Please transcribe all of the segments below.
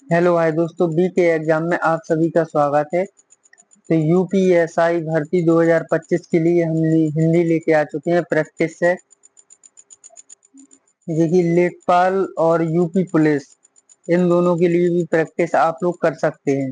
Hello hi दोस्तों, B के exam में आप सभी का स्वागत है। तो यूपीएसआई भर्ती 2025 के लिए हम हिंदी लेके आ चुके हैं प्रैक्टिस सेट। देखिए, लेखपाल और यूपी पुलिस इन दोनों के लिए भी प्रैक्टिस आप लोग कर सकते हैं।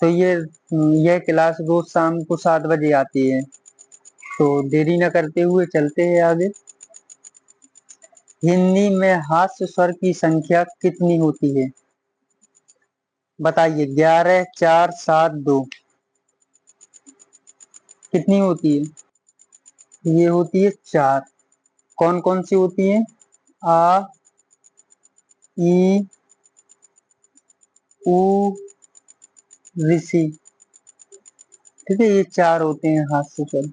तो यह क्लास रोज शाम को 7 बजे आती है। तो देरी न करते हुए चलते हैं आगे। हिंदी में हास्य स्वर की संख्या कितनी होती है? बताइए। 11, 4, 7, 2 कितनी होती है? ये होती है 4। कौन कौन सी होती है? आ, ई, उ, ऋषि। ठीक है, ये 4 होते हैं हास्य स्वर।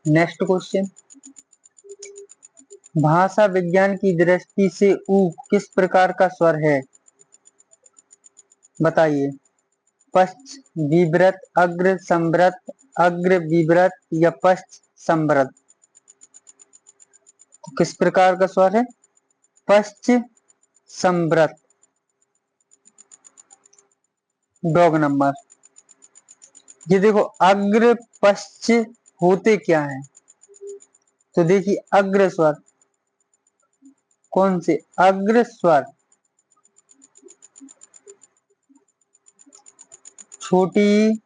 Next question. भाषा विज्ञान की दृष्टि से उ किस प्रकार का स्वर है? बताइए। पश्च, विव्रत, अग्र संवृत, अग्र विव्रत या पश्च संवृत? किस प्रकार का स्वर है? पश्च संवृत। डॉग नंबर। ये देखो, अग्र पश्च होते क्या है? तो देखिए, अग्र स्वर। कौन से? अग्र स्वर। छोटी,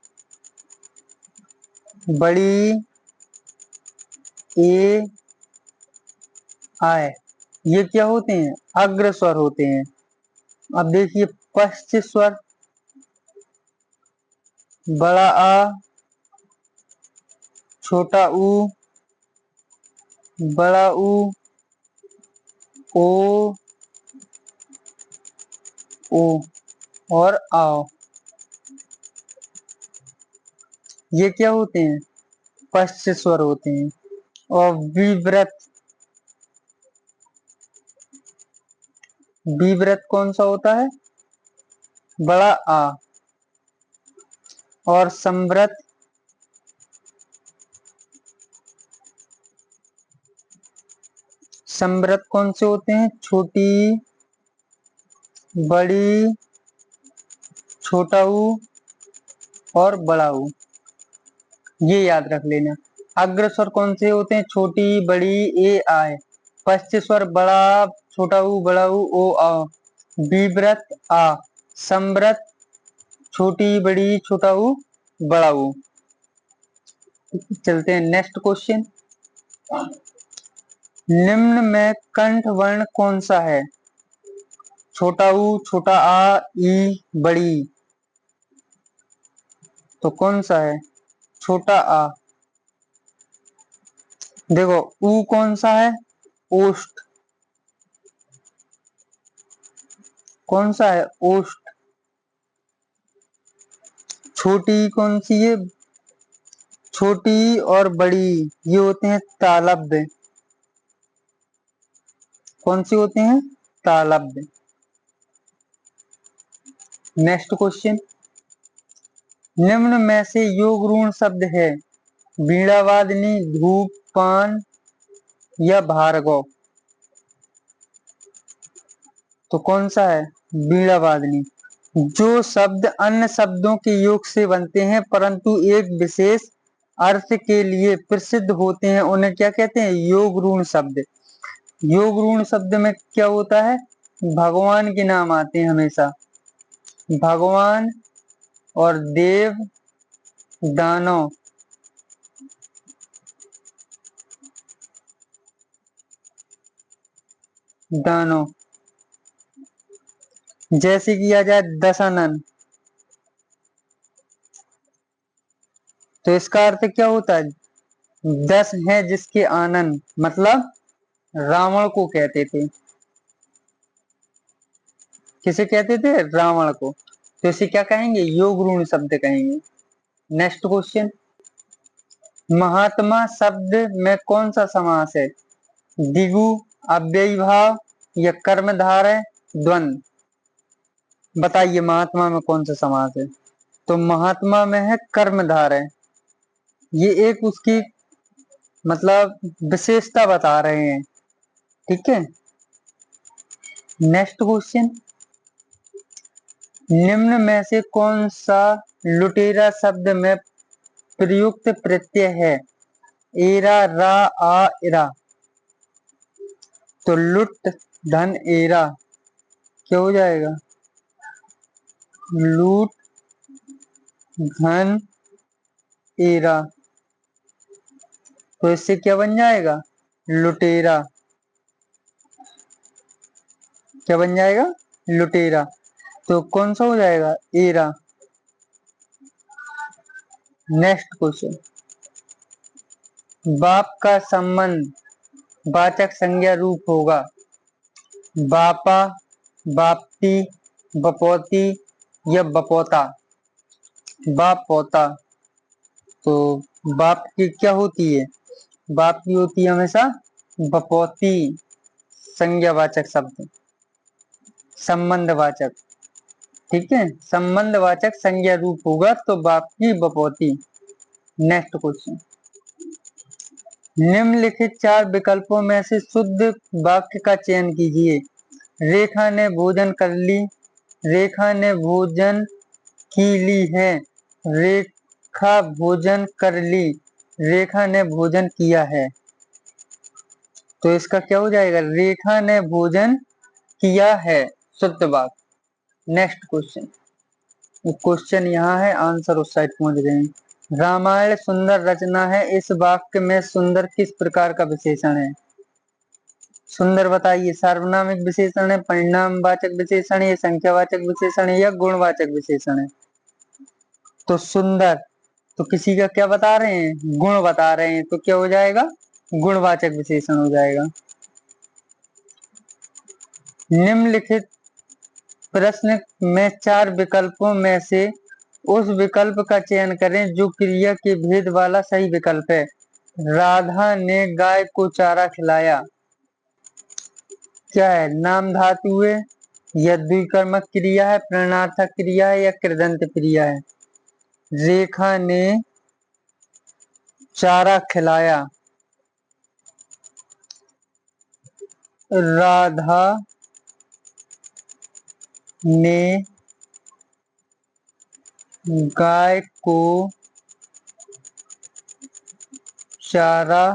बड़ी, ए, आय, ये क्या होते हैं? अग्र स्वर होते हैं। अब देखिए, पश्च स्वर। बड़ा आ, छोटा ऊ, बड़ा ऊ, ओ, ओ और आओ, ये क्या होते हैं? पश्च स्वर होते हैं। और विव्रत। विव्रत कौन सा होता है? बड़ा आ। और संवृत। संवृत कौन से होते हैं? छोटी, बड़ी, छोटा ऊ और बड़ा ऊ। ये याद रख लेना। अग्र स्वर कौन से होते हैं? छोटी, बड़ी, ए, आय। पश्च स्वर बड़ा, छोटा ऊ, बड़ा ऊ, ओ, आ। विव्रत आ। संवृत छोटी, बड़ी, छोटा ऊ, बड़ा ऊ। चलते हैं नेक्स्ट क्वेश्चन। निम्न में कंठ वर्ण कौन सा है? छोटा ऊ, छोटा आ, ई, बड़ी। तो कौन सा है? छोटा आ। देखो, ऊ कौन सा है? ओष्ठ। कौन सा है? ओष्ठ। छोटी कौन सी है? छोटी और बड़ी ये होते हैं तालव्य। कौन सी होते हैं? तालव्य। Next question. निम्न में से योग ऋण शब्द है? वीणावादिनी, धूप, पान या भार्गव? तो कौन सा है? वीणावादिनी। जो शब्द अन्य शब्दों के योग से बनते हैं परंतु एक विशेष अर्थ के लिए प्रसिद्ध होते हैं उन्हें क्या कहते हैं? योग ऋण शब्द। योग ऋण शब्द में क्या होता है? भगवान के नाम आते हैं हमेशा। भगवान और देव, दानव। दानव। जैसे किया जाए दशानन। तो इसका अर्थ क्या होता है? दस है जिसके आनंद, मतलब रावण को कहते थे। किसे कहते थे? रावण को। तो इसे क्या कहेंगे? योग ऋण शब्द कहेंगे। Next question. महात्मा शब्द में कौन सा समास है? दिगु, अव्ययी भाव या कर्मधारय, द्वंद? बताइए, महात्मा में कौन सा समास है? तो महात्मा में है कर्मधारय। ये एक उसकी मतलब विशेषता बता रहे हैं। ठीक है। Next question. निम्न में से कौन सा लुटेरा शब्द में प्रयुक्त प्रत्यय है? एरा, रा, आ, इरा। तो लुट धन एरा क्या हो जाएगा? लूट धन एरा। तो इससे क्या बन जाएगा? लुटेरा। क्या बन जाएगा? लुटेरा। तो कौन सा हो जाएगा? एरा। नेक्स्ट क्वेश्चन, बाप का संबंध वाचक संज्ञा रूप होगा बापा, बापती, बपौती या बपौता। बाप पोता। तो बाप की क्या होती है? बाप की होती है हमेशा बपौती संज्ञावाचक शब्द, संबंधवाचक। ठीक है, संबंधवाचक संज्ञा रूप होगा तो बाप की बपौती। नेक्स्ट क्वेश्चन, निम्नलिखित चार विकल्पों में से शुद्ध वाक्य का चयन कीजिए। रेखा ने भोजन कर ली, रेखा ने भोजन की ली है, रेखा भोजन कर ली, रेखा ने भोजन किया है। तो इसका क्या हो जाएगा? रेखा ने भोजन किया है, शुद्ध वाक्य। नेक्स्ट क्वेश्चन, क्वेश्चन यहाँ है, आंसर उस साइड पहुंच गए हैं। रामायण सुंदर रचना है, इस वाक्य में सुंदर किस प्रकार का विशेषण है? सुंदर बताइए, सार्वनामिक विशेषण है, परिणामवाचक विशेषण है, संख्यावाचक विशेषण है या गुणवाचक विशेषण है? तो सुंदर, तो किसी का क्या बता रहे हैं? गुण बता रहे हैं, तो क्या हो जाएगा? गुणवाचक विशेषण हो जाएगा। निम्नलिखित प्रश्न में चार विकल्पों में से उस विकल्प का चयन करें जो क्रिया के भेद वाला सही विकल्प है। राधा ने गाय को चारा खिलाया, क्या है? नाम धातु है या द्विकर्मक क्रिया है, प्रणनार्थक क्रिया है या कृदंत क्रिया है? रेखा ने चारा खिलाया, राधा ने गाय को चारा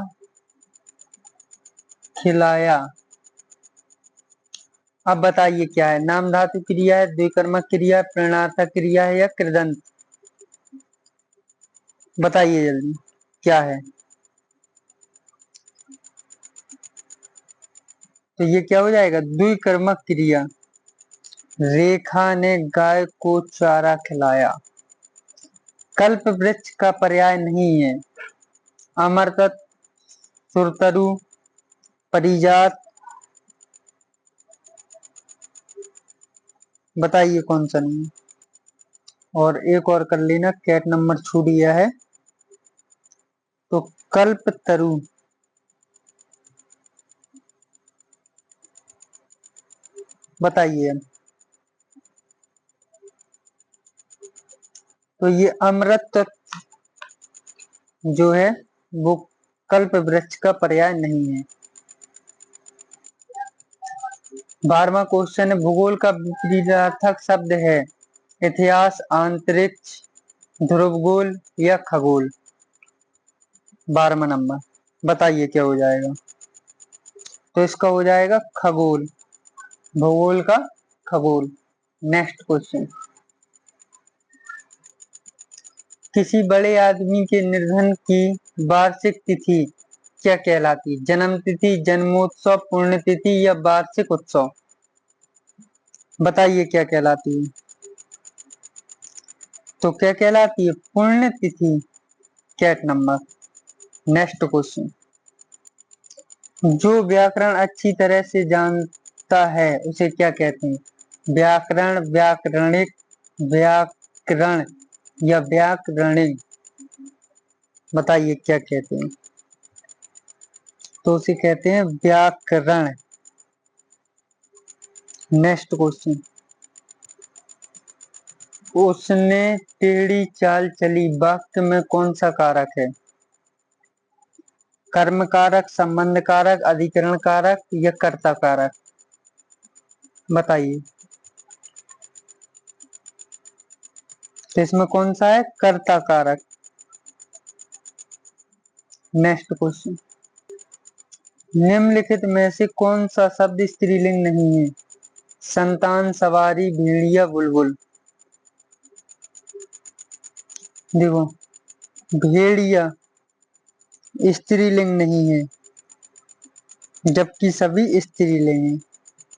खिलाया। अब बताइए क्या है? नाम धातु क्रिया है, द्विकर्मक क्रिया है, प्रणनार्थक क्रिया है या कृदंत? बताइए जल्दी क्या है? तो ये क्या हो जाएगा? द्विकर्मक क्रिया। रेखा ने गाय को चारा खिलाया। कल्प वृक्ष का पर्याय नहीं है। अमरतत, सुरतरु, परिजात। बताइए कौन सा नहीं है। और एक और कर लेना, कैट नंबर छूट गया है। तो कल्प तरु। बताइए। तो ये अमृत जो है वो कल्प वृक्ष का पर्याय नहीं है। 12वां क्वेश्चन है, भूगोल का विपरीतार्थक शब्द है इतिहास, अंतरिक्ष, ध्रुवगोल या खगोल। 12वां नंबर, बताइए क्या हो जाएगा? तो इसका हो जाएगा खगोल, भूगोल का खगोल। नेक्स्ट क्वेश्चन, किसी बड़े आदमी के निधन की वार्षिक तिथि क्या कहलाती है? जन्म तिथि, जन्मोत्सव, पुण्यतिथि या वार्षिक उत्सव? बताइए क्या कहलाती है? तो क्या कहलाती है? पुण्यतिथि, कैट नंबर। नेक्स्ट क्वेश्चन, जो व्याकरण अच्छी तरह से जानता है उसे क्या कहते हैं? व्याकरण, व्याकरणिक, व्याकरण या व्याकरणिक? बताइए क्या कहते हैं? तो उसे कहते हैं व्याकरण। नेक्स्ट क्वेश्चन, उसने टेढ़ी चाल चली वाक्य में कौन सा कारक है? कर्म कारक, संबंध कारक, अधिकरण कारक या कर्ता कारक? बताइए। तो इसमें कौन सा है? कर्ता कारक। नेक्स्ट क्वेश्चन, निम्नलिखित में से कौन सा शब्द स्त्रीलिंग नहीं है? संतान, सवारी, भेड़िया, बुलबुल। देखो, भेड़िया स्त्रीलिंग नहीं है, जबकि सभी स्त्रीलिंग हैं।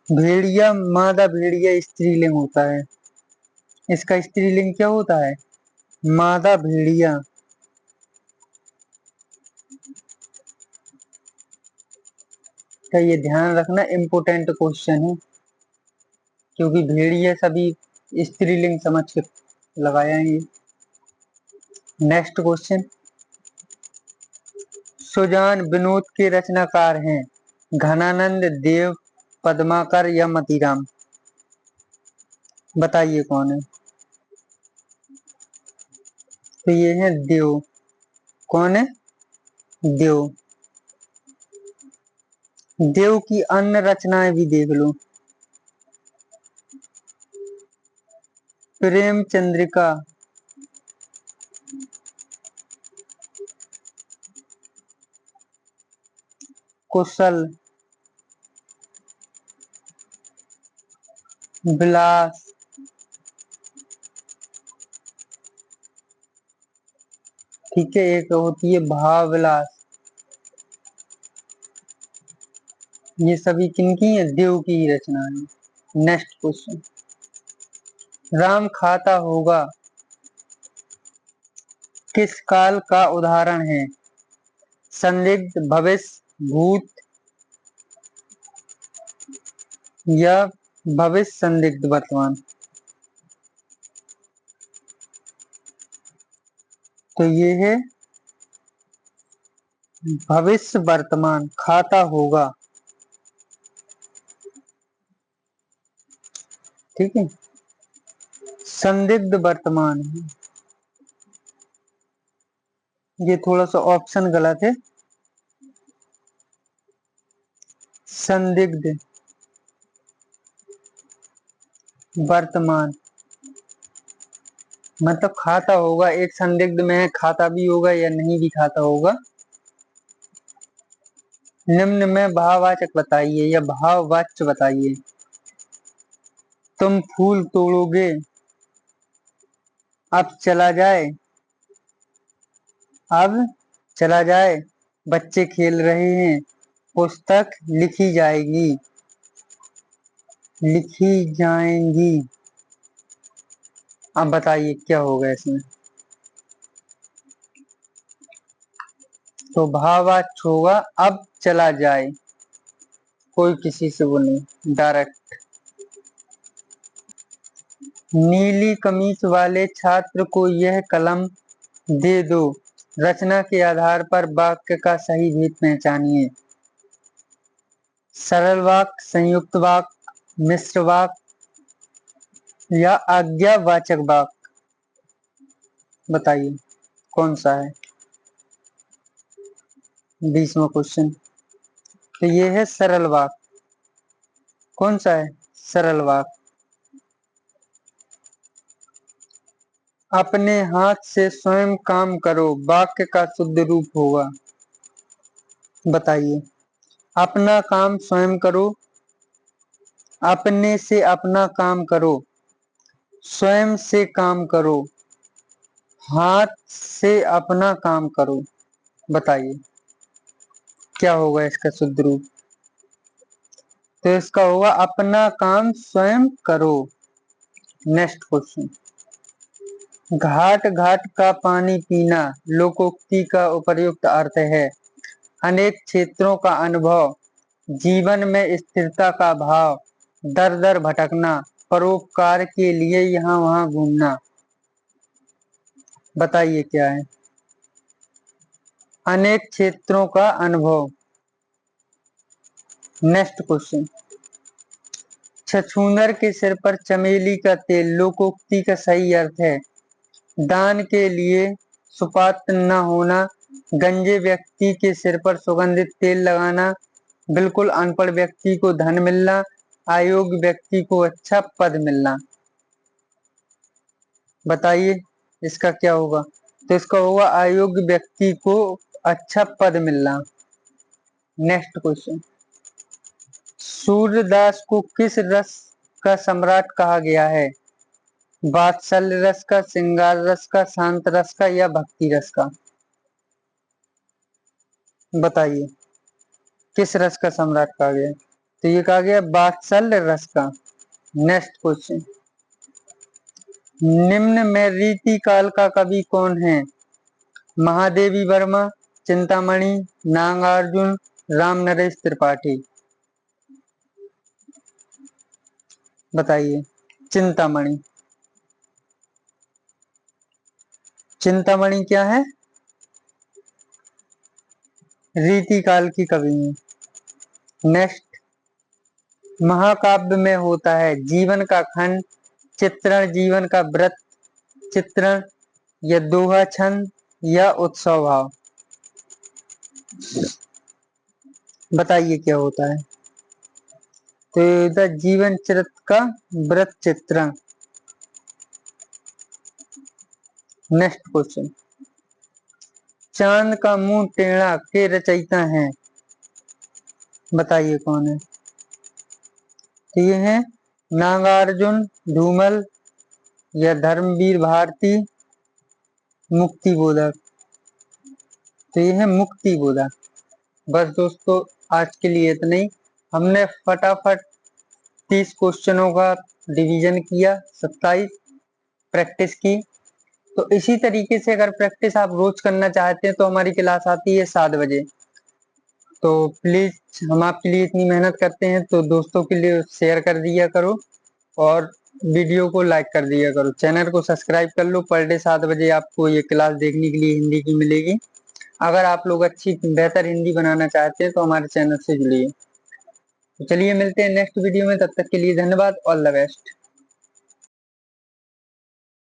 भेड़िया, मादा भेड़िया स्त्रीलिंग होता है। इसका स्त्रीलिंग क्या होता है? मादा भेड़िया। तो ये ध्यान रखना, इम्पोर्टेंट क्वेश्चन है, क्योंकि भेड़िया सभी स्त्रीलिंग समझ के लगाया है ये। नेक्स्ट क्वेश्चन, सुजान विनोद के रचनाकार हैं? घनानंद, देव, पद्माकर या मतीराम। बताइए कौन है? तो ये है देव। कौन है? देव। देव की अन्य रचनाएं भी देख लो। प्रेम चंद्रिका, कुशल, विलास, ठीक है, एक होती है भाव विलास। ये सभी किनकी है? देव की ही रचना है। नेक्स्ट क्वेश्चन, राम खाता होगा किस काल का उदाहरण है? संदिग्ध, भविष्य, भूत या भविष्य, संदिग्ध, वर्तमान। तो ये है भविष्य वर्तमान खाता होगा। ठीक है, संदिग्ध वर्तमान है। ये थोड़ा सा ऑप्शन गलत है। संदिग्ध वर्तमान मतलब खाता होगा, एक संदिग्ध में है, खाता भी होगा या नहीं भी खाता होगा। निम्न में भाववाचक बताइए या भाववाच्य बताइए। तुम फूल तोड़ोगे, अब चला जाए, अब चला जाए, बच्चे खेल रहे हैं, पुस्तक लिखी जाएगी, लिखी जाएंगी। अब बताइए क्या होगा इसमें? तो भाववाच्य होगा अब चला जाए, कोई किसी से वो नहीं, डायरेक्ट। नीली कमीज वाले छात्र को यह कलम दे दो, रचना के आधार पर वाक्य का सही भेद पहचानिए। सरल वाक्य, संयुक्त वाक्य, मिश्र वाक्य या आज्ञावाचक वाक्य। बताइए कौन सा है? 20वां क्वेश्चन, तो ये है सरल वाक्य। कौन सा है? सरल वाक्य। अपने हाथ से स्वयं काम करो, वाक्य का शुद्ध रूप होगा। बताइए, अपना काम स्वयं करो, अपने से अपना काम करो, स्वयं से काम करो, हाथ से अपना काम करो। बताइए क्या होगा इसका शुद्ध रूप? तो इसका होगा अपना काम स्वयं करो। नेक्स्ट क्वेश्चन, घाट घाट का पानी पीना लोकोक्ति का उपर्युक्त अर्थ है। अनेक क्षेत्रों का अनुभव, जीवन में स्थिरता का भाव, दर दर भटकना, परोपकार के लिए यहाँ वहां घूमना। बताइए क्या है? अनेक क्षेत्रों का अनुभव। नेक्स्ट क्वेश्चन, छछूंदर के सिर पर चमेली का तेल लोकोक्ति का सही अर्थ है। दान के लिए सुपात्र न होना, गंजे व्यक्ति के सिर पर सुगंधित तेल लगाना, बिल्कुल अनपढ़ व्यक्ति को धन मिलना, अयोग्य व्यक्ति को अच्छा पद मिलना। बताइए इसका क्या होगा। तो इसका होगा अयोग्य व्यक्ति को अच्छा पद मिलना। नेक्स्ट क्वेश्चन, सूर्यदास को किस रस का सम्राट कहा गया है? वात्सल्य रस का, श्रृंगार रस का, शांत रस का या भक्ति रस का? बताइए किस रस का सम्राट कहा गया? तो ये कहा गया वात्सल्य रस का। नेक्स्ट क्वेश्चन, निम्न में रीति काल का कवि कौन है? महादेवी वर्मा, चिंतामणि, नागार्जुन, राम नरेश त्रिपाठी। बताइए चिंतामणि। चिंतामणि क्या है? रीति काल की कवि है। नेक्स्ट, महाकाव्य में होता है जीवन का खंड चित्रण, जीवन का व्रत चित्रण, या दोहा छंद या उत्सव भाव। बताइए क्या होता है? तो ये होता है जीवन चरित्र का व्रत चित्रण। नेक्स्ट क्वेश्चन, चांद का मुंह टेढ़ा के रचयिता हैं? बताइए कौन है? तो ये है नागार्जुन, धूमल या धर्मवीर भारती, मुक्ति बोधक। तो ये है मुक्ति बोधक। बस दोस्तों आज के लिए इतना ही। हमने फटाफट 30 क्वेश्चनों का डिवीजन किया, 27 प्रैक्टिस की। तो इसी तरीके से अगर प्रैक्टिस आप रोज करना चाहते हैं तो हमारी क्लास आती है 7 बजे। तो प्लीज हम आपके लिए इतनी मेहनत करते हैं तो दोस्तों के लिए शेयर कर दिया करो और वीडियो को लाइक कर दिया करो। चैनल को सब्सक्राइब कर लो। पर डे 7 बजे आपको ये क्लास देखने के लिए हिंदी की मिलेगी। अगर आप लोग अच्छी बेहतर हिंदी बनाना चाहते हैं तो हमारे चैनल से जुड़िए। तो चलिए मिलते हैं नेक्स्ट वीडियो में, तब तक के लिए धन्यवाद। All the best.